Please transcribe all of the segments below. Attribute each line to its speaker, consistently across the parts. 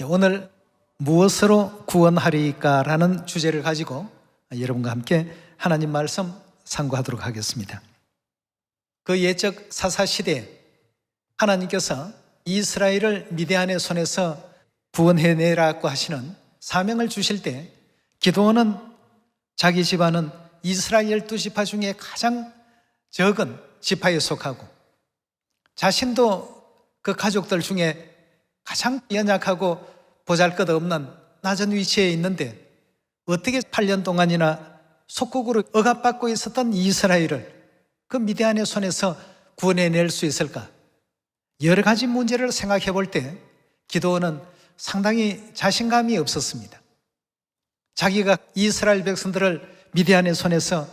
Speaker 1: 오늘 무엇으로 구원하리까라는 주제를 가지고 여러분과 함께 하나님 말씀 상고하도록 하겠습니다. 그 옛적 사사시대에 하나님께서 이스라엘을 미디안의 손에서 구원해내라고 하시는 사명을 주실 때 기드온은 자기 집안은 이스라엘 12지파 중에 가장 적은 지파에 속하고 자신도 그 가족들 중에 가장 연약하고 보잘것없는 낮은 위치에 있는데 어떻게 8년 동안이나 속국으로 억압받고 있었던 이스라엘을 그 미디안의 손에서 구원해낼 수 있을까? 여러 가지 문제를 생각해 볼 때 기드온은 상당히 자신감이 없었습니다. 자기가 이스라엘 백성들을 미디안의 손에서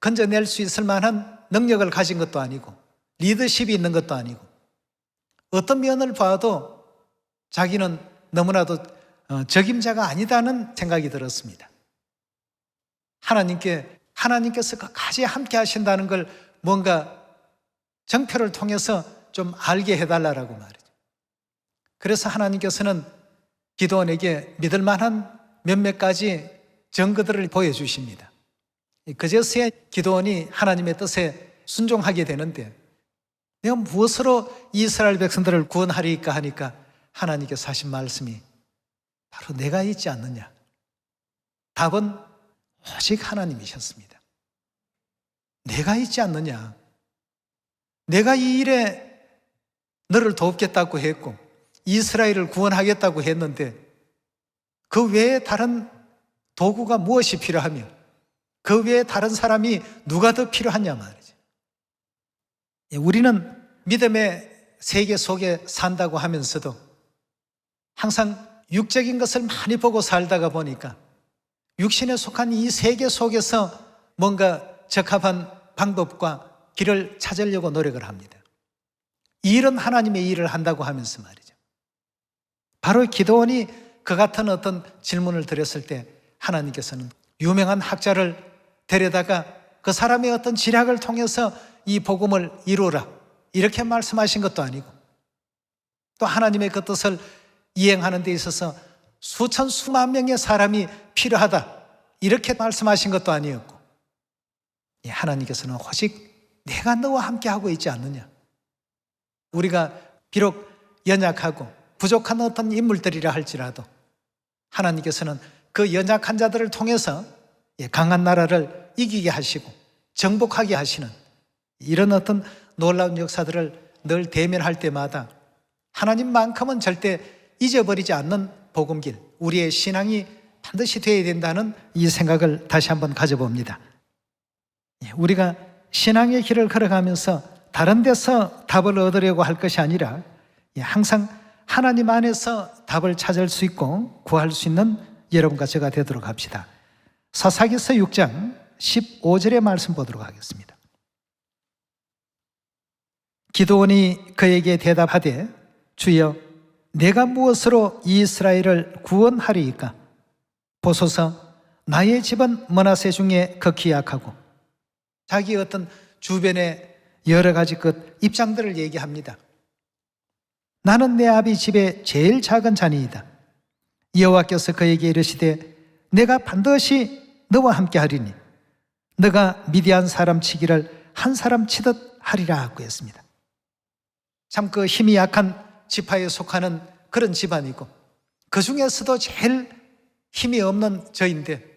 Speaker 1: 건져낼 수 있을 만한 능력을 가진 것도 아니고 리더십이 있는 것도 아니고 어떤 면을 봐도 자기는 너무나도 적임자가 아니다는 생각이 들었습니다. 하나님께서 끝까지 함께 하신다는 걸 뭔가 정표를 통해서 좀 알게 해달라고 말이죠. 그래서 하나님께서는 기드온에게 믿을 만한 몇몇 가지 증거들을 보여주십니다. 그제서야 기드온이 하나님의 뜻에 순종하게 되는데 내가 무엇으로 이스라엘 백성들을 구원하리까 하니까 하나님께서 하신 말씀이 바로 내가 있지 않느냐. 답은 오직 하나님이셨습니다. 내가 있지 않느냐. 내가 이 일에 너를 돕겠다고 했고 이스라엘을 구원하겠다고 했는데 그 외에 다른 도구가 무엇이 필요하며 그 외에 다른 사람이 누가 더 필요하냐 말이죠. 우리는 믿음의 세계 속에 산다고 하면서도 항상 육적인 것을 많이 보고 살다가 보니까 육신에 속한 이 세계 속에서 뭔가 적합한 방법과 길을 찾으려고 노력을 합니다. 이 일은 하나님의 일을 한다고 하면서 말이죠. 바로 기드온이 그 같은 어떤 질문을 드렸을 때 하나님께서는 유명한 학자를 데려다가 그 사람의 어떤 지략을 통해서 이 복음을 이루라 이렇게 말씀하신 것도 아니고 또 하나님의 그 뜻을 이행하는 데 있어서 수천 수만 명의 사람이 필요하다 이렇게 말씀하신 것도 아니었고 하나님께서는 오직 내가 너와 함께하고 있지 않느냐. 우리가 비록 연약하고 부족한 어떤 인물들이라 할지라도 하나님께서는 그 연약한 자들을 통해서 강한 나라를 이기게 하시고 정복하게 하시는 이런 어떤 놀라운 역사들을 늘 대면할 때마다 하나님만큼은 절대 잊어버리지 않는 복음길, 우리의 신앙이 반드시 되어야 된다는 이 생각을 다시 한번 가져봅니다. 우리가 신앙의 길을 걸어가면서 다른 데서 답을 얻으려고 할 것이 아니라 항상 하나님 안에서 답을 찾을 수 있고 구할 수 있는 여러분과 제가 되도록 합시다. 사사기서 6장 15절의 말씀 보도록 하겠습니다. 기드온이 그에게 대답하되 주여 내가 무엇으로 이스라엘을 구원하리이까? 보소서 나의 집은 므낫세 중에 극히 약하고 자기 어떤 주변의 여러 가지 그 입장들을 얘기합니다. 나는 내 아비 집에 제일 작은 자니이다. 여호와께서 그에게 이르시되 내가 반드시 너와 함께 하리니 너가 미디안 사람 치기를 한 사람 치듯 하리라 하고 했습니다. 참 그 힘이 약한 지파에 속하는 그런 집안이고 그 중에서도 제일 힘이 없는 저인데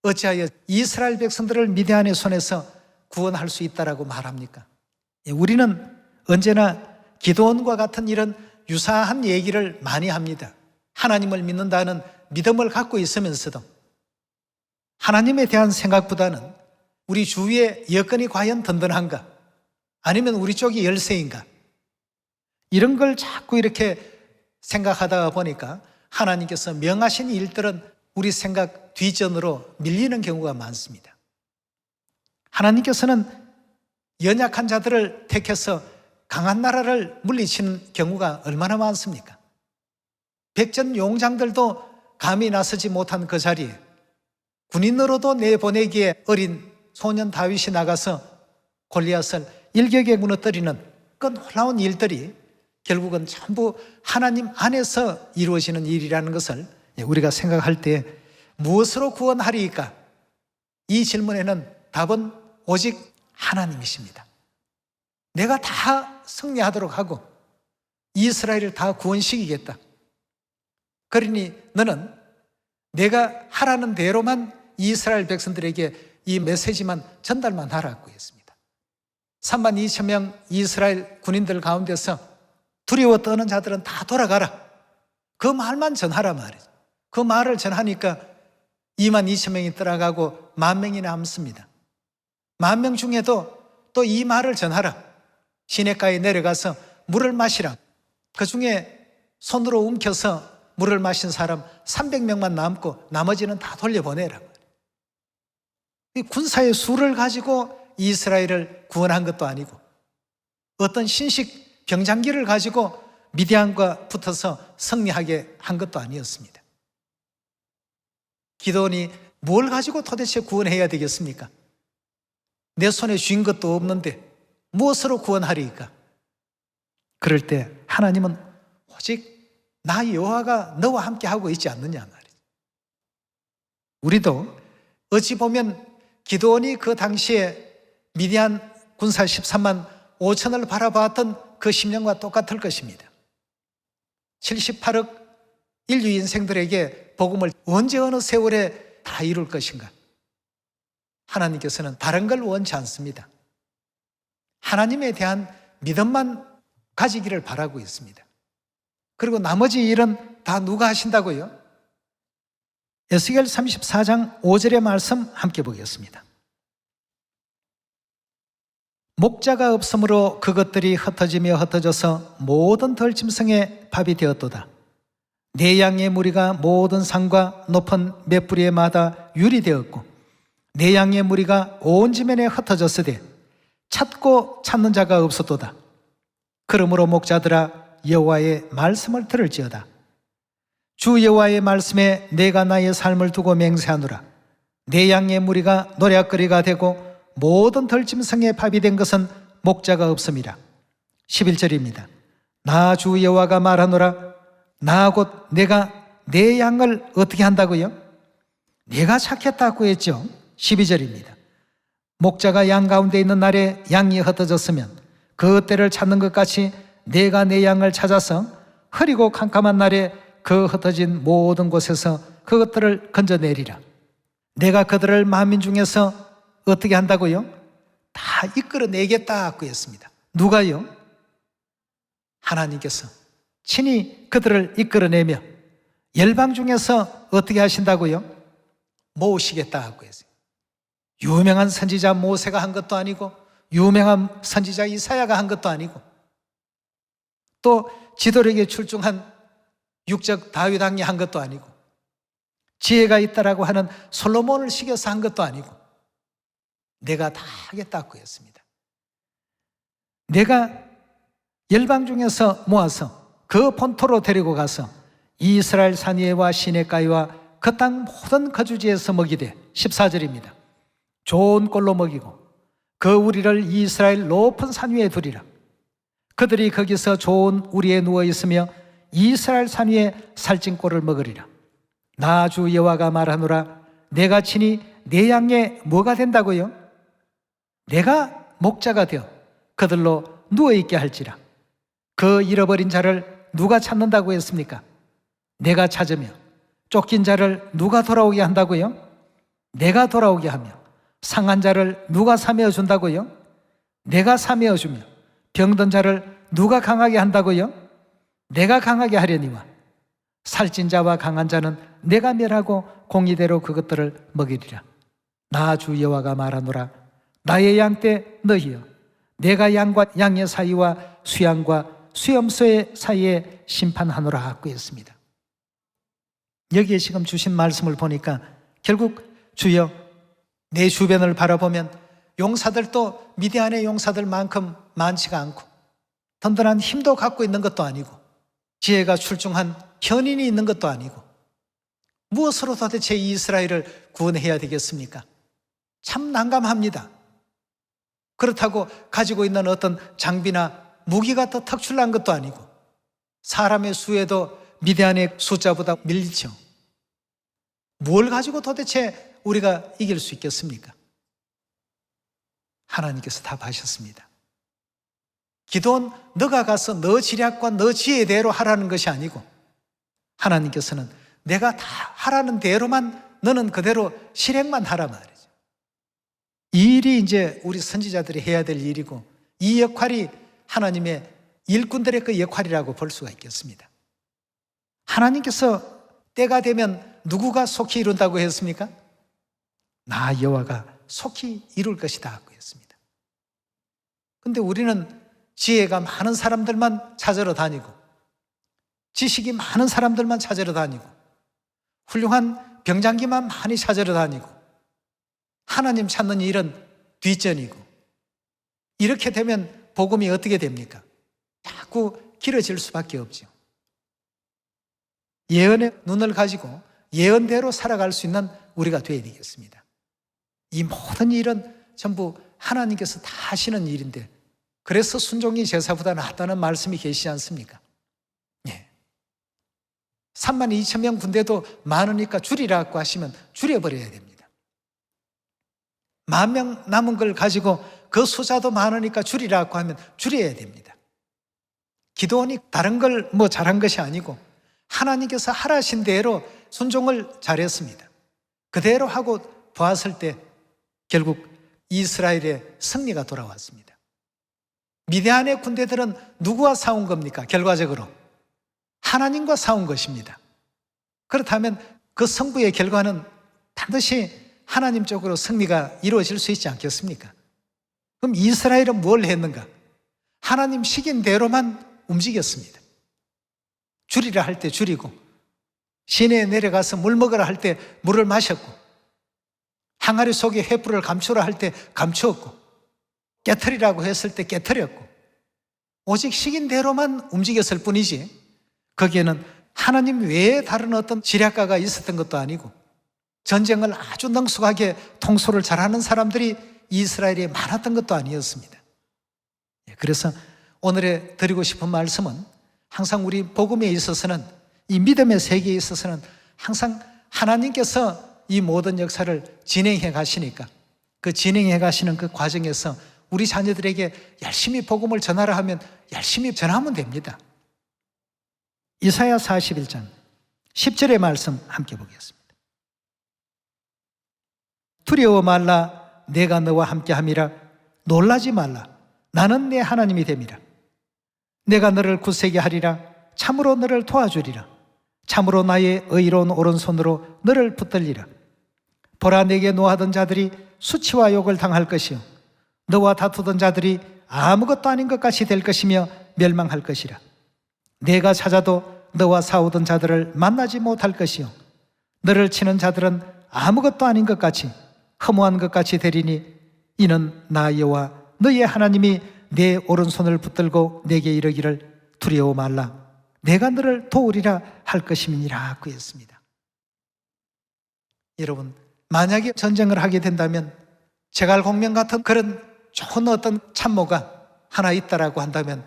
Speaker 1: 어찌하여 이스라엘 백성들을 미디안의 손에서 구원할 수 있다라고 말합니까? 우리는 언제나 기드온과 같은 이런 유사한 얘기를 많이 합니다. 하나님을 믿는다는 믿음을 갖고 있으면서도 하나님에 대한 생각보다는 우리 주위의 여건이 과연 든든한가? 아니면 우리 쪽이 열세인가? 이런 걸 자꾸 이렇게 생각하다 보니까 하나님께서 명하신 일들은 우리 생각 뒷전으로 밀리는 경우가 많습니다. 하나님께서는 연약한 자들을 택해서 강한 나라를 물리치는 경우가 얼마나 많습니까? 백전 용장들도 감히 나서지 못한 그 자리에 군인으로도 내보내기에 어린 소년 다윗이 나가서 골리앗을 일격에 무너뜨리는 그 놀라운 일들이 결국은 전부 하나님 안에서 이루어지는 일이라는 것을 우리가 생각할 때 무엇으로 구원하리이까? 이 질문에는 답은 오직 하나님이십니다. 내가 다 승리하도록 하고 이스라엘을 다 구원시키겠다. 그러니 너는 내가 하라는 대로만 이스라엘 백성들에게 이 메시지만 전달만 하라고 했습니다. 3만 2천 명 이스라엘 군인들 가운데서 두려워 떠는 자들은 다 돌아가라. 그 말만 전하라 말이죠. 그 말을 전하니까 2만 2천 명이 떠나가고 10,000명이 남습니다. 10,000명 중에도 또 이 말을 전하라. 시냇가에 내려가서 물을 마시라. 그 중에 손으로 움켜서 물을 마신 사람 300명만 남고 나머지는 다 돌려보내라. 이 군사의 수를 가지고 이스라엘을 구원한 것도 아니고 어떤 신식 병장기를 가지고 미디안과 붙어서 승리하게 한 것도 아니었습니다. 기드온이 뭘 가지고 도대체 구원해야 되겠습니까? 내 손에 쥔 것도 없는데 무엇으로 구원하리이까? 그럴 때 하나님은 오직 나 여호와가 너와 함께 하고 있지 않느냐 말이죠. 우리도 어찌 보면 기드온이 그 당시에 미디안 군사 13만 5천을 바라봤던 그 10년과 똑같을 것입니다. 78억 인류 인생들에게 복음을 언제 어느 세월에 다 이룰 것인가? 하나님께서는 다른 걸 원치 않습니다. 하나님에 대한 믿음만 가지기를 바라고 있습니다. 그리고 나머지 일은 다 누가 하신다고요? 에스겔 34장 5절의 말씀 함께 보겠습니다. 목자가 없으므로 그것들이 흩어지며 흩어져서 모든 덜짐승의 밥이 되었도다. 내 양의 무리가 모든 산과 높은 몇 부리의 마다 율이 되었고 내 양의 무리가 온 지면에 흩어졌으되 찾고 찾는 자가 없었도다. 그러므로 목자들아 여호와의 말씀을 들을지어다. 주 여호와의 말씀에 내가 나의 삶을 두고 맹세하노라. 내 양의 무리가 노략거리가 되고 모든 덜짐승의 밥이 된 것은 목자가 없음이라. 11절입니다. 나 주 여호와가 말하노라. 나 곧 내가 내 양을 어떻게 한다고요? 내가 찾겠다고 했죠. 12절입니다. 목자가 양 가운데 있는 날에 양이 흩어졌으면 그 때를 찾는 것 같이 내가 내 양을 찾아서 흐리고 캄캄한 날에 그 흩어진 모든 곳에서 그것들을 건져내리라. 내가 그들을 만민 중에서 어떻게 한다고요? 다 이끌어내겠다고 했습니다. 누가요? 하나님께서 친히 그들을 이끌어내며 열방 중에서 어떻게 하신다고요? 모으시겠다고 했어요. 유명한 선지자 모세가 한 것도 아니고 유명한 선지자 이사야가 한 것도 아니고 또 지도력에 출중한 육적 다윗 왕이 한 것도 아니고 지혜가 있다라고 하는 솔로몬을 시켜서 한 것도 아니고 내가 다 하겠다고 했습니다. 내가 열방 중에서 모아서 그 본토로 데리고 가서 이스라엘 산 위에와 시냇가에와 그 땅 모든 거주지에서 먹이되 14절입니다. 좋은 꼴로 먹이고 그 우리를 이스라엘 높은 산 위에 두리라. 그들이 거기서 좋은 우리에 누워 있으며 이스라엘 산 위에 살찐 꼴을 먹으리라. 나 주 여호와가 말하노라. 내가 친히 내 양에 뭐가 된다고요? 내가 목자가 되어 그들로 누워있게 할지라. 그 잃어버린 자를 누가 찾는다고 했습니까? 내가 찾으며 쫓긴 자를 누가 돌아오게 한다고요? 내가 돌아오게 하며 상한 자를 누가 사매어 준다고요? 내가 사매어 주며 병든 자를 누가 강하게 한다고요? 내가 강하게 하려니와 살찐 자와 강한 자는 내가 멸하고 공의대로 그것들을 먹이리라. 나 주 여호와가 말하노라. 나의 양 때 너희여 내가 양과 양의 사이와 수양과 수염소의 사이에 심판하노라 하고 했습니다. 여기에 지금 주신 말씀을 보니까 결국 주여 내 주변을 바라보면 용사들도 미디안의 용사들만큼 많지가 않고 든든한 힘도 갖고 있는 것도 아니고 지혜가 출중한 현인이 있는 것도 아니고 무엇으로 도대체 이스라엘을 구원해야 되겠습니까? 참 난감합니다. 그렇다고 가지고 있는 어떤 장비나 무기가 더 특출난 것도 아니고 사람의 수에도 미디안의 숫자보다 밀리죠. 뭘 가지고 도대체 우리가 이길 수 있겠습니까? 하나님께서 답하셨습니다. 기도는 너가 가서 너 지략과 너 지혜대로 하라는 것이 아니고, 하나님께서는 내가 다 하라는 대로만 너는 그대로 실행만 하라 말이죠. 이 일이 이제 우리 선지자들이 해야 될 일이고, 이 역할이 하나님의 일꾼들의 그 역할이라고 볼 수가 있겠습니다. 하나님께서 때가 되면 누구가 속히 이룬다고 했습니까? 나 여호와가 속히 이룰 것이다 하고 했습니다. 그런데 우리는 지혜가 많은 사람들만 찾으러 다니고, 지식이 많은 사람들만 찾으러 다니고, 훌륭한 병장기만 많이 찾으러 다니고, 하나님 찾는 일은 뒷전이고, 이렇게 되면 복음이 어떻게 됩니까? 자꾸 길어질 수밖에 없죠. 예언의 눈을 가지고 예언대로 살아갈 수 있는 우리가 되어야 되겠습니다. 이 모든 일은 전부 하나님께서 다 하시는 일인데, 그래서 순종이 제사보다 낫다는 말씀이 계시지 않습니까? 예. 32,000명 군대도 많으니까 줄이라고 하시면 줄여버려야 됩니다. 10,000명 남은 걸 가지고 그 숫자도 많으니까 줄이라고 하면 줄여야 됩니다. 기도원이 다른 걸 잘한 것이 아니고 하나님께서 하라신 대로 순종을 잘했습니다. 그대로 하고 보았을 때 결국 이스라엘의 승리가 돌아왔습니다. 미디안의 군대들은 누구와 싸운 겁니까? 결과적으로 하나님과 싸운 것입니다. 그렇다면 그 승부의 결과는 반드시 하나님 쪽으로 승리가 이루어질 수 있지 않겠습니까? 그럼 이스라엘은 뭘 했는가? 하나님 시킨 대로만 움직였습니다. 줄이라 할 때 줄이고, 시내에 내려가서 물 먹으라 할 때 물을 마셨고, 항아리 속에 횃불을 감추라 할 때 감추었고, 깨트리라고 했을 때 깨트렸고, 오직 시킨 대로만 움직였을 뿐이지 거기에는 하나님 외에 다른 어떤 지략가가 있었던 것도 아니고, 전쟁을 아주 능숙하게 통솔을 잘하는 사람들이 이스라엘에 많았던 것도 아니었습니다. 그래서 오늘에 드리고 싶은 말씀은, 항상 우리 복음에 있어서는, 이 믿음의 세계에 있어서는 항상 하나님께서 이 모든 역사를 진행해 가시니까, 그 진행해 가시는 그 과정에서 우리 자녀들에게 열심히 복음을 전하라 하면 열심히 전하면 됩니다. 이사야 41장 10절의 말씀 함께 보겠습니다. 두려워 말라, 내가 너와 함께함이라. 놀라지 말라, 나는 내 하나님이 됨이라. 내가 너를 굳세게 하리라. 참으로 너를 도와주리라. 참으로 나의 의로운 오른손으로 너를 붙들리라. 보라, 내게 노하던 자들이 수치와 욕을 당할 것이요, 너와 다투던 자들이 아무것도 아닌 것 같이 될 것이며 멸망할 것이라. 내가 찾아도 너와 싸우던 자들을 만나지 못할 것이요, 너를 치는 자들은 아무것도 아닌 것 같이, 허무한 것 같이 되리니, 이는 나 여호와 너의 하나님이 내 오른손을 붙들고 내게 이르기를 두려워 말라, 내가 너를 도우리라 할 것임이니라 그 했습니다. 여러분, 만약에 전쟁을 하게 된다면, 제갈공명 같은 그런 좋은 어떤 참모가 하나 있다라고 한다면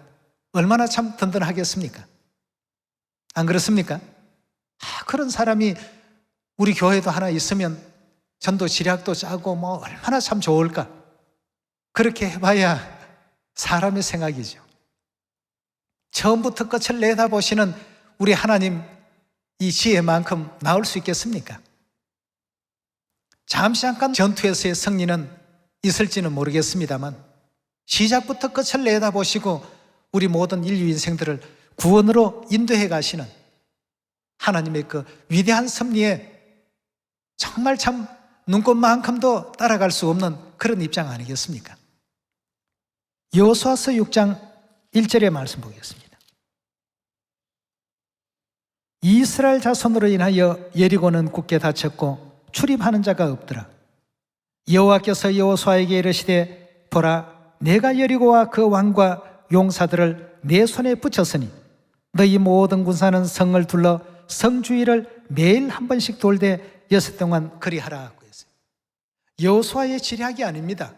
Speaker 1: 얼마나 참 든든하겠습니까? 안 그렇습니까? 그런 사람이 우리 교회도 하나 있으면 전도 지략도 짜고 얼마나 참 좋을까? 그렇게 해봐야 사람의 생각이죠. 처음부터 끝을 내다보시는 우리 하나님, 이 지혜만큼 나올 수 있겠습니까? 잠깐 전투에서의 승리는 있을지는 모르겠습니다만, 시작부터 끝을 내다보시고 우리 모든 인류 인생들을 구원으로 인도해 가시는 하나님의 그 위대한 섭리에 정말 참 눈꽃만큼도 따라갈 수 없는 그런 입장 아니겠습니까? 여호수아서 6장 1절의 말씀 보겠습니다. 이스라엘 자손으로 인하여 예리고는 굳게 닫혔고 출입하는 자가 없더라. 여호와께서 여호수아에게 이르시되, 보라, 내가 여리고와 그 왕과 용사들을 내 손에 붙였으니 너희 모든 군사는 성을 둘러 성 주위를 매일 한 번씩 돌되 6 동안 그리하라 하고 했어요. 여호수아의 지략이 아닙니다.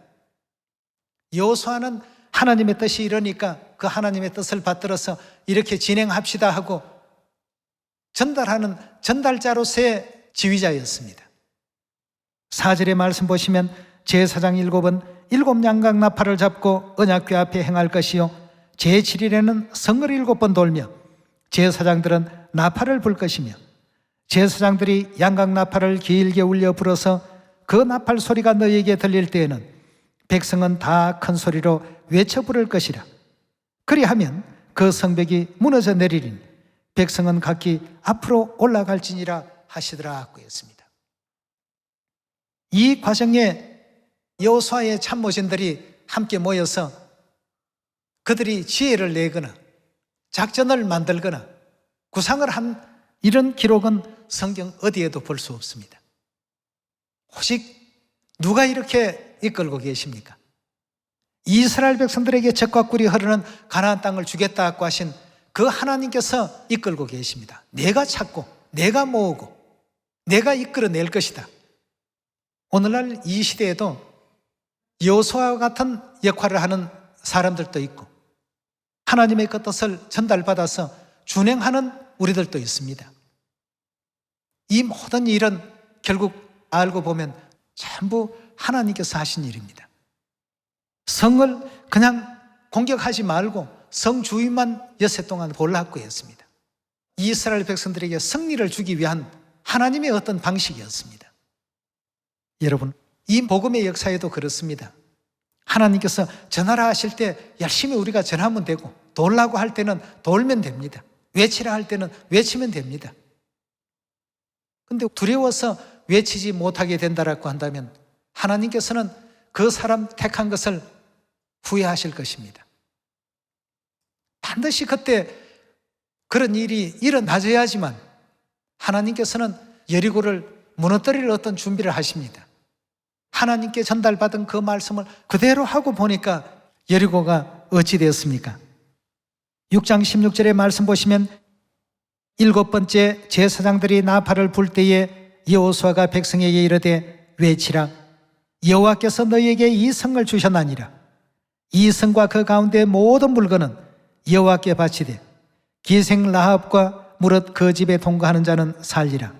Speaker 1: 여호수아는 하나님의 뜻이 이러니까 그 하나님의 뜻을 받들어서 이렇게 진행합시다 하고 전달하는 전달자로서의 지휘자였습니다. 4절의 말씀 보시면 제사장 7은 7양각 나팔을 잡고 언약궤 앞에 행할 것이요 제7일에는 성을 7번 돌며 제사장들은 나팔을 불 것이며 제사장들이 양각 나팔을 길게 울려 불어서 그 나팔 소리가 너희에게 들릴 때에는 백성은 다 큰 소리로 외쳐 부를 것이라. 그리하면 그 성벽이 무너져 내리리니 백성은 각기 앞으로 올라갈지니라 하시더라고 했습니다. 이 과정에 여호수아의 참모진들이 함께 모여서 그들이 지혜를 내거나 작전을 만들거나 구상을 한 이런 기록은 성경 어디에도 볼 수 없습니다. 오직 누가 이렇게 이끌고 계십니까? 이스라엘 백성들에게 젖과 꿀이 흐르는 가나안 땅을 주겠다고 하신 그 하나님께서 이끌고 계십니다. 내가 찾고 내가 모으고 내가 이끌어낼 것이다. 오늘날 이 시대에도 여호수아와 같은 역할을 하는 사람들도 있고 하나님의 그 뜻을 전달받아서 준행하는 우리들도 있습니다. 이 모든 일은 결국 알고 보면 전부 하나님께서 하신 일입니다. 성을 그냥 공격하지 말고 성 주위만 여세 동안 볼락고 했습니다. 이스라엘 백성들에게 승리를 주기 위한 하나님의 어떤 방식이었습니다. 여러분, 이 복음의 역사에도 그렇습니다. 하나님께서 전하라 하실 때 열심히 우리가 전하면 되고 돌라고 할 때는 돌면 됩니다. 외치라 할 때는 외치면 됩니다. 근데 두려워서 외치지 못하게 된다라고 한다면 하나님께서는 그 사람 택한 것을 후회하실 것입니다. 반드시 그때 그런 일이 일어나줘야지만 하나님께서는 여리고를 무너뜨릴 어떤 준비를 하십니다. 하나님께 전달받은 그 말씀을 그대로 하고 보니까 여리고가 어찌 되었습니까? 6장 16절의 말씀 보시면 7번째 제사장들이 나팔을 불 때에 여호수아가 백성에게 이르되 외치라. 여호와께서 너희에게 이 성을 주셨나니라. 이 성과 그 가운데 모든 물건은 여호와께 바치되 기생 라합과 무릇 그 집에 동거하는 자는 살리라.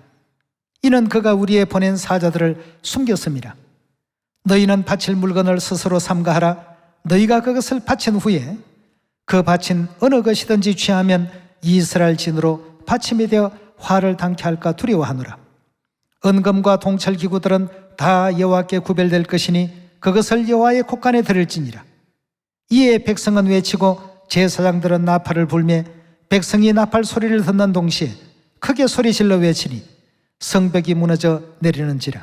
Speaker 1: 이는 그가 우리의 보낸 사자들을 숨겼음이라. 너희는 바칠 물건을 스스로 삼가하라. 너희가 그것을 바친 후에 그 바친 어느 것이든지 취하면 이스라엘 진으로 바침이 되어 화를 당케 할까 두려워하노라. 은금과 동철 기구들은 다 여호와께 구별될 것이니 그것을 여호와의 곳간에 드릴지니라. 이에 백성은 외치고 제사장들은 나팔을 불매 백성이 나팔 소리를 듣는 동시에 크게 소리질러 외치니 성벽이 무너져 내리는지라.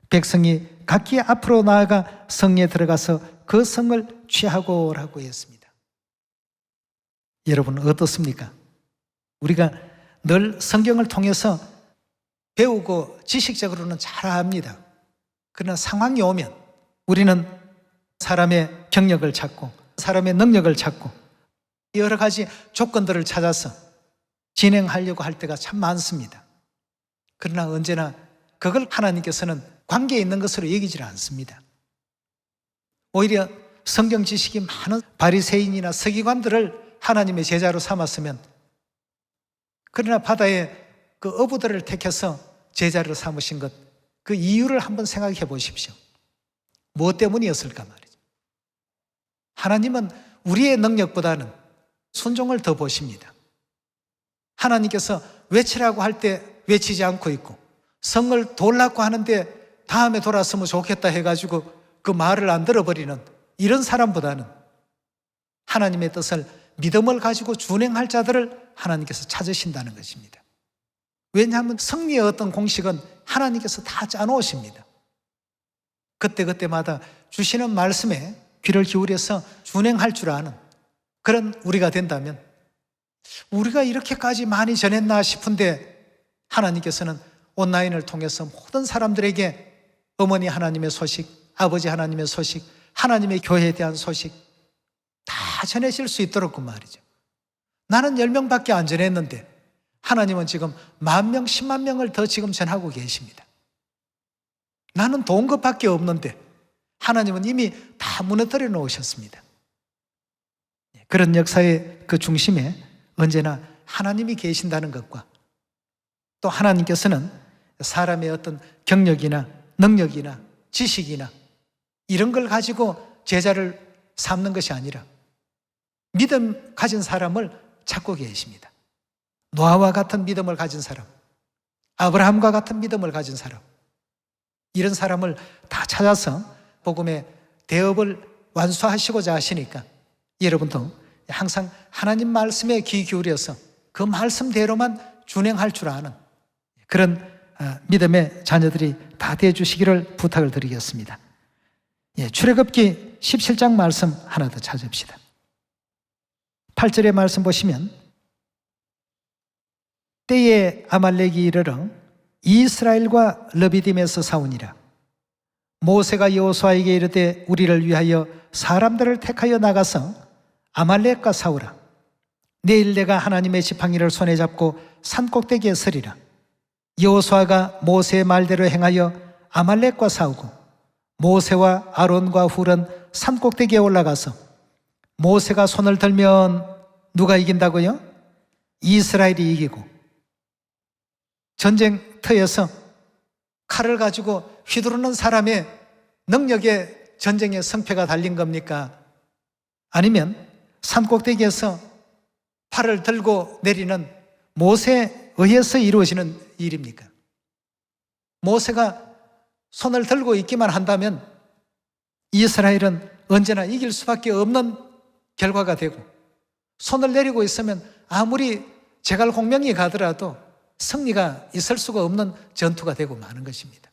Speaker 1: 백성이 각기 앞으로 나아가 성에 들어가서 그 성을 취하고라고 했습니다. 여러분 어떻습니까? 우리가 늘 성경을 통해서 배우고 지식적으로는 잘 압니다. 그러나 상황이 오면 우리는 사람의 경력을 찾고 사람의 능력을 찾고 여러 가지 조건들을 찾아서 진행하려고 할 때가 참 많습니다. 그러나 언제나 그걸 하나님께서는 관계에 있는 것으로 여기질 않습니다. 오히려 성경 지식이 많은 바리새인이나 서기관들을 하나님의 제자로 삼았으면 그러나 바다에 그 어부들을 택해서 제자로 삼으신 것, 그 이유를 한번 생각해 보십시오. 무엇 때문이었을까 말이죠. 하나님은 우리의 능력보다는 순종을 더 보십니다. 하나님께서 외치라고 할 때 외치지 않고 있고 성을 돌라고 하는데 다음에 돌았으면 좋겠다 해가지고 그 말을 안 들어버리는 이런 사람보다는 하나님의 뜻을 믿음을 가지고 준행할 자들을 하나님께서 찾으신다는 것입니다. 왜냐하면 승리의 어떤 공식은 하나님께서 다 짜놓으십니다. 그때그때마다 주시는 말씀에 귀를 기울여서 준행할 줄 아는 그런 우리가 된다면 우리가 이렇게까지 많이 전했나 싶은데 하나님께서는 온라인을 통해서 모든 사람들에게 어머니 하나님의 소식, 아버지 하나님의 소식, 하나님의 교회에 대한 소식 다 전해질 수 있도록 그 말이죠. 나는 10명밖에 안 전했는데 하나님은 지금 10,000명, 10만 명을 더 지금 전하고 계십니다. 나는 돈 것밖에 없는데 하나님은 이미 다 무너뜨려 놓으셨습니다. 그런 역사의 그 중심에 언제나 하나님이 계신다는 것과 또 하나님께서는 사람의 어떤 경력이나 능력이나 지식이나 이런 걸 가지고 제자를 삼는 것이 아니라 믿음 가진 사람을 찾고 계십니다. 노아와 같은 믿음을 가진 사람, 아브라함과 같은 믿음을 가진 사람, 이런 사람을 다 찾아서 복음의 대업을 완수하시고자 하시니까 여러분도 항상 하나님 말씀에 귀 기울여서 그 말씀대로만 준행할 줄 아는 그런 믿음의 자녀들이 다 되어주시기를 부탁을 드리겠습니다. 출애굽기 17장 말씀 하나 더 찾읍시다. 8절의 말씀 보시면 때에 아말렉이 이르러 이스라엘과 르비딤에서 싸우니라. 모세가 여호수아에게 이르되 우리를 위하여 사람들을 택하여 나가서 아말렉과 싸우라. 내일 내가 하나님의 지팡이를 손에 잡고 산꼭대기에 서리라. 여호수아가 모세의 말대로 행하여 아말렉과 싸우고 모세와 아론과 훌은 산꼭대기에 올라가서 모세가 손을 들면 누가 이긴다고요? 이스라엘이 이기고 전쟁터에서 칼을 가지고 휘두르는 사람의 능력에 전쟁의 승패가 달린 겁니까? 아니면 산꼭대기에서 팔을 들고 내리는 모세에 의해서 이루어지는 일입니까? 모세가 손을 들고 있기만 한다면 이스라엘은 언제나 이길 수밖에 없는 결과가 되고, 손을 내리고 있으면 아무리 제갈공명이 가더라도 승리가 있을 수가 없는 전투가 되고 마는 것입니다.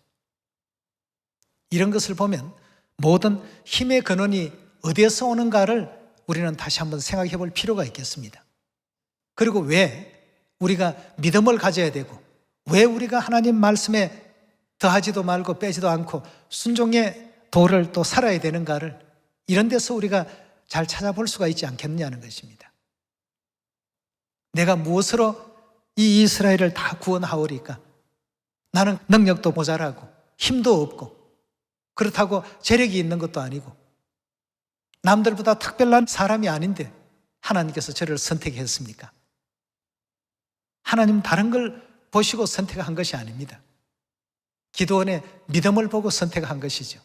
Speaker 1: 이런 것을 보면 모든 힘의 근원이 어디에서 오는가를 우리는 다시 한번 생각해 볼 필요가 있겠습니다. 그리고 왜 우리가 믿음을 가져야 되고, 왜 우리가 하나님 말씀에 더하지도 말고 빼지도 않고 순종의 도를 또 살아야 되는가를 이런 데서 우리가 잘 찾아볼 수가 있지 않겠느냐는 것입니다. 내가 무엇으로 이 이스라엘을 다 구원하오리까? 나는 능력도 모자라고 힘도 없고 그렇다고 재력이 있는 것도 아니고 남들보다 특별한 사람이 아닌데 하나님께서 저를 선택했습니까? 하나님 다른 걸 보시고 선택한 것이 아닙니다. 기도원의 믿음을 보고 선택한 것이죠.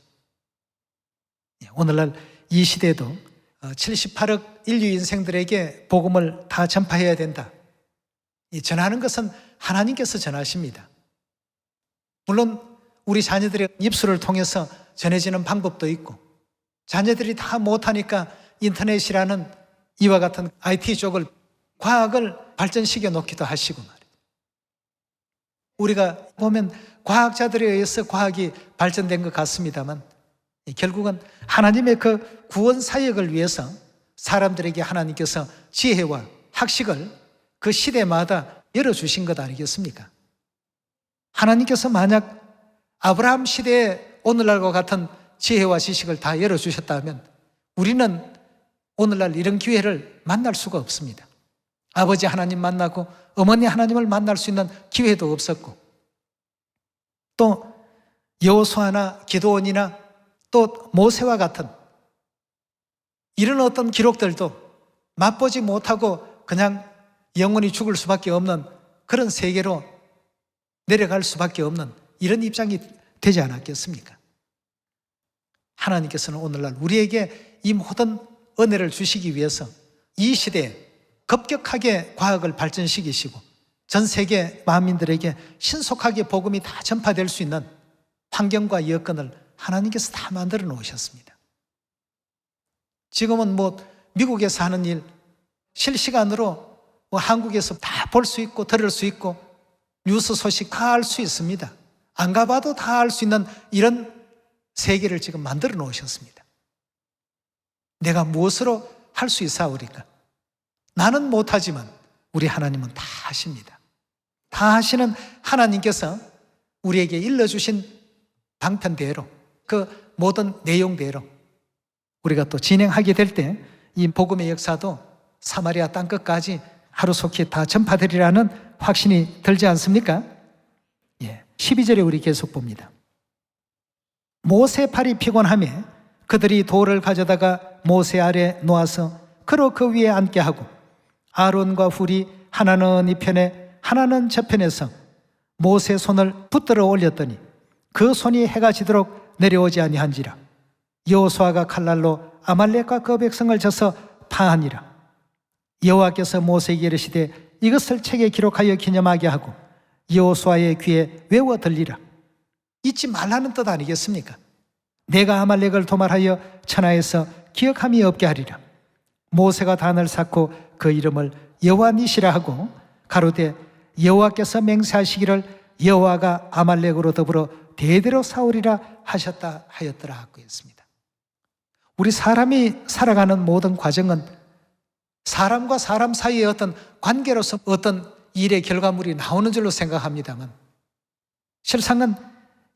Speaker 1: 오늘날 이 시대에도 78억 인류 인생들에게 복음을 다 전파해야 된다. 전하는 것은 하나님께서 전하십니다. 물론 우리 자녀들의 입술을 통해서 전해지는 방법도 있고, 자녀들이 다 못하니까 인터넷이라는 이와 같은 IT 쪽을, 과학을 발전시켜 놓기도 하시고 말이에요. 우리가 보면 과학자들에 의해서 과학이 발전된 것 같습니다만 결국은 하나님의 그 구원 사역을 위해서 사람들에게 하나님께서 지혜와 학식을 그 시대마다 열어주신 것 아니겠습니까? 하나님께서 만약 아브라함 시대에 오늘날과 같은 지혜와 지식을 다 열어주셨다면 우리는 오늘날 이런 기회를 만날 수가 없습니다. 아버지 하나님 만나고 어머니 하나님을 만날 수 있는 기회도 없었고, 또 여호수아나 기드온이나 또 모세와 같은 이런 어떤 기록들도 맛보지 못하고 그냥 영원히 죽을 수밖에 없는 그런 세계로 내려갈 수밖에 없는 이런 입장이 되지 않았겠습니까? 하나님께서는 오늘날 우리에게 이 모든 은혜를 주시기 위해서 이 시대에 급격하게 과학을 발전시키시고 전 세계 만민들에게 신속하게 복음이 다 전파될 수 있는 환경과 여건을 하나님께서 다 만들어 놓으셨습니다. 지금은 미국에서 하는 일 실시간으로 한국에서 다 볼 수 있고 들을 수 있고 뉴스 소식 다 알 수 있습니다. 안 가봐도 다 알 수 있는 이런 세계를 지금 만들어 놓으셨습니다. 내가 무엇으로 할 수 있사오리까? 나는 못하지만 우리 하나님은 다 하십니다. 다 하시는 하나님께서 우리에게 일러주신 방편대로 그 모든 내용대로 우리가 또 진행하게 될 때 이 복음의 역사도 사마리아 땅끝까지 하루속히 다 전파되리라는 확신이 들지 않습니까? 12절에 우리 계속 봅니다. 모세 팔이 피곤하며 그들이 돌을 가져다가 모세 아래 놓아서 그로 그 위에 앉게 하고 아론과 훌이 하나는 이 편에 하나는 저 편에서 모세의 손을 붙들어 올렸더니 그 손이 해가 지도록 내려오지 아니한지라. 여호수아가 칼날로 아말렉과 그 백성을 쳐서 파하니라. 여호와께서 모세에게 이르시되 이것을 책에 기록하여 기념하게 하고 여호수아의 귀에 외워 들리라. 잊지 말라는 뜻 아니겠습니까? 내가 아말렉을 도말하여 천하에서 기억함이 없게 하리라. 모세가 단을 쌓고 그 이름을 여호와 니시라 하고 가로되 여호와께서 맹세하시기를 여호와가 아말렉으로 더불어 대대로 싸우리라 하셨다 하였더라 하고 했습니다. 우리 사람이 살아가는 모든 과정은 사람과 사람 사이의 어떤 관계로서 어떤 일의 결과물이 나오는 줄로 생각합니다만 실상은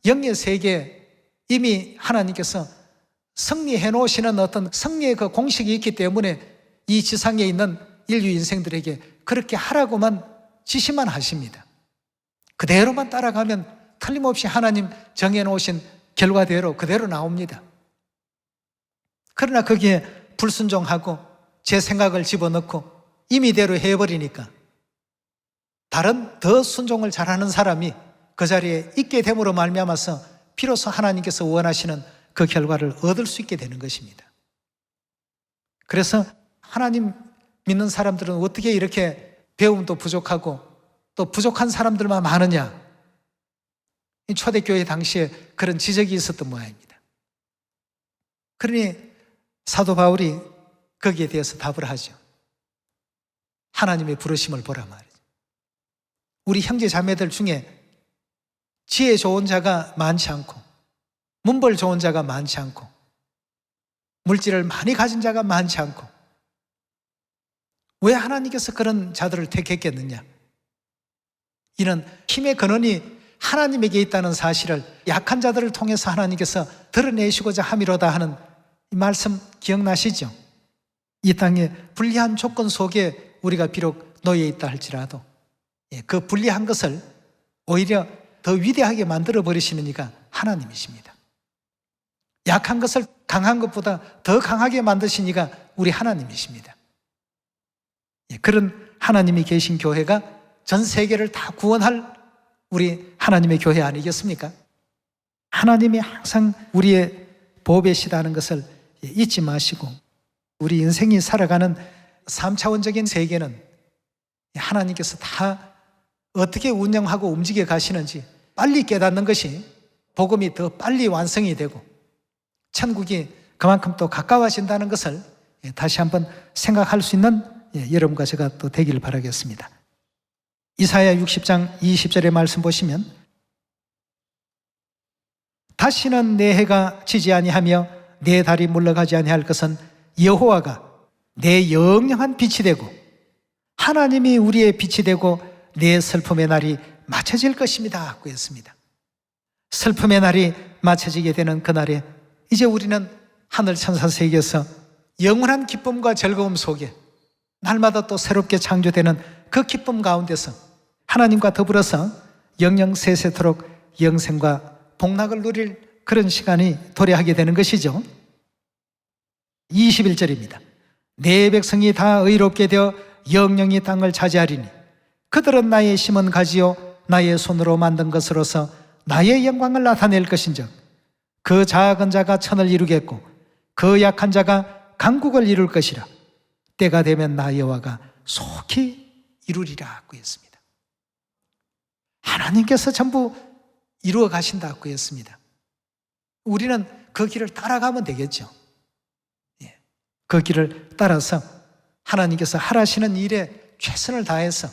Speaker 1: 영의 세계에 이미 하나님께서 승리해 놓으시는 어떤 승리의 그 공식이 있기 때문에 이 지상에 있는 인류 인생들에게 그렇게 하라고만 지시만 하십니다. 그대로만 따라가면 틀림없이 하나님 정해놓으신 결과대로 그대로 나옵니다. 그러나 거기에 불순종하고 제 생각을 집어넣고 임의대로 해버리니까 다른 더 순종을 잘하는 사람이 그 자리에 있게 됨으로 말미암아서 비로소 하나님께서 원하시는 그 결과를 얻을 수 있게 되는 것입니다. 그래서 하나님 믿는 사람들은 어떻게 이렇게 배움도 부족하고 또 부족한 사람들만 많으냐? 이 초대교회 당시에 그런 지적이 있었던 모양입니다. 그러니 사도 바울이 거기에 대해서 답을 하죠. 하나님의 부르심을 보라 말이죠. 우리 형제 자매들 중에 지혜 좋은 자가 많지 않고 문벌 좋은 자가 많지 않고 물질을 많이 가진 자가 많지 않고 왜 하나님께서 그런 자들을 택했겠느냐? 이는 힘의 근원이 하나님에게 있다는 사실을 약한 자들을 통해서 하나님께서 드러내시고자 함이로다 하는 이 말씀 기억나시죠? 이 땅에 불리한 조건 속에 우리가 비록 놓여 있다 할지라도 그 불리한 것을 오히려 더 위대하게 만들어 버리시는 이가 하나님이십니다. 약한 것을 강한 것보다 더 강하게 만드신 이가 우리 하나님이십니다. 그런 하나님이 계신 교회가 전 세계를 다 구원할 우리 하나님의 교회 아니겠습니까? 하나님이 항상 우리의 보배시다는 것을 잊지 마시고 우리 인생이 살아가는 3차원적인 세계는 하나님께서 다 어떻게 운영하고 움직여 가시는지 빨리 깨닫는 것이 복음이 더 빨리 완성이 되고 천국이 그만큼 또 가까워진다는 것을 다시 한번 생각할 수 있는 여러분과 제가 또 되기를 바라겠습니다. 이사야 60장 20절의 말씀 보시면 다시는 내 해가 지지 아니하며 내 달이 물러가지 아니할 것은 여호와가 내 영영한 빛이 되고 하나님이 우리의 빛이 되고 내 슬픔의 날이 맞춰질 것입니다 하고 했습니다. 슬픔의 날이 맞춰지게 되는 그날에 이제 우리는 하늘 천사 세계에서 영원한 기쁨과 즐거움 속에 날마다 또 새롭게 창조되는 그 기쁨 가운데서 하나님과 더불어서 영영 세세토록 영생과 복락을 누릴 그런 시간이 도래하게 되는 것이죠. 21절입니다. 내 백성이 다 의롭게 되어 영영이 땅을 차지하리니 그들은 나의 심은 가지요 나의 손으로 만든 것으로서 나의 영광을 나타낼 것인즉 그 작은 자가 천을 이루겠고 그 약한 자가 강국을 이룰 것이라. 때가 되면 나 여호와가 속히 이루리라 하고 했습니다. 하나님께서 전부 이루어 가신다고 했습니다. 우리는 그 길을 따라가면 되겠죠. 그 길을 따라서 하나님께서 하라시는 일에 최선을 다해서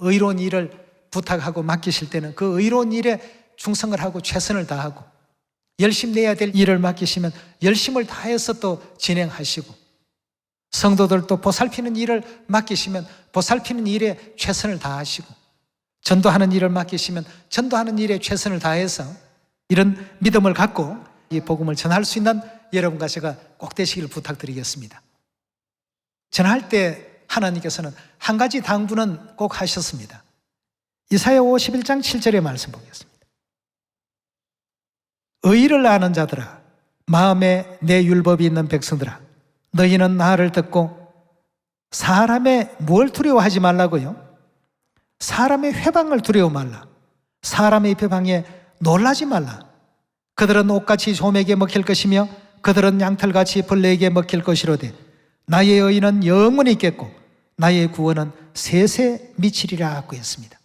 Speaker 1: 의로운 일을 부탁하고 맡기실 때는 그 의로운 일에 충성을 하고 최선을 다하고 열심히 내야 될 일을 맡기시면 열심을 다해서 또 진행하시고 성도들도 보살피는 일을 맡기시면 보살피는 일에 최선을 다하시고 전도하는 일을 맡기시면 전도하는 일에 최선을 다해서 이런 믿음을 갖고 이 복음을 전할 수 있는 여러분과 제가 꼭 되시기를 부탁드리겠습니다. 전할 때 하나님께서는 한 가지 당부는 꼭 하셨습니다. 이사야 51장 7절의 말씀 보겠습니다. 의를 아는 자들아 마음에 내 율법이 있는 백성들아 너희는 나를 듣고 사람의 뭘 두려워하지 말라고요? 사람의 회방을 두려워 말라. 사람의 비방에 놀라지 말라. 그들은 옥같이 소매에게 먹힐 것이며 그들은 양털같이 벌레에게 먹힐 것이로되 나의 의인은 영원히 있겠고 나의 구원은 세세 미치리라 하고 했습니다.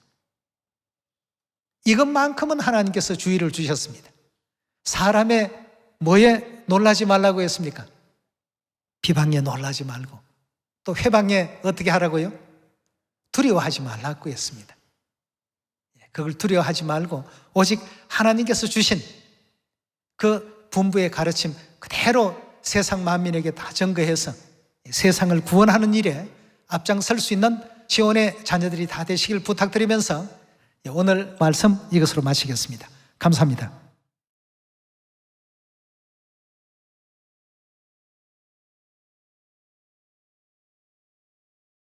Speaker 1: 이것만큼은 하나님께서 주의를 주셨습니다. 사람의 뭐에 놀라지 말라고 했습니까? 비방에 놀라지 말고, 또 회방에 어떻게 하라고요? 두려워하지 말라고 했습니다. 그걸 두려워하지 말고 오직 하나님께서 주신 그 분부의 가르침 그대로 세상 만민에게 다 전거해서 세상을 구원하는 일에 앞장설 수 있는 지원의 자녀들이 다 되시길 부탁드리면서 오늘 말씀 이것으로 마치겠습니다. 감사합니다.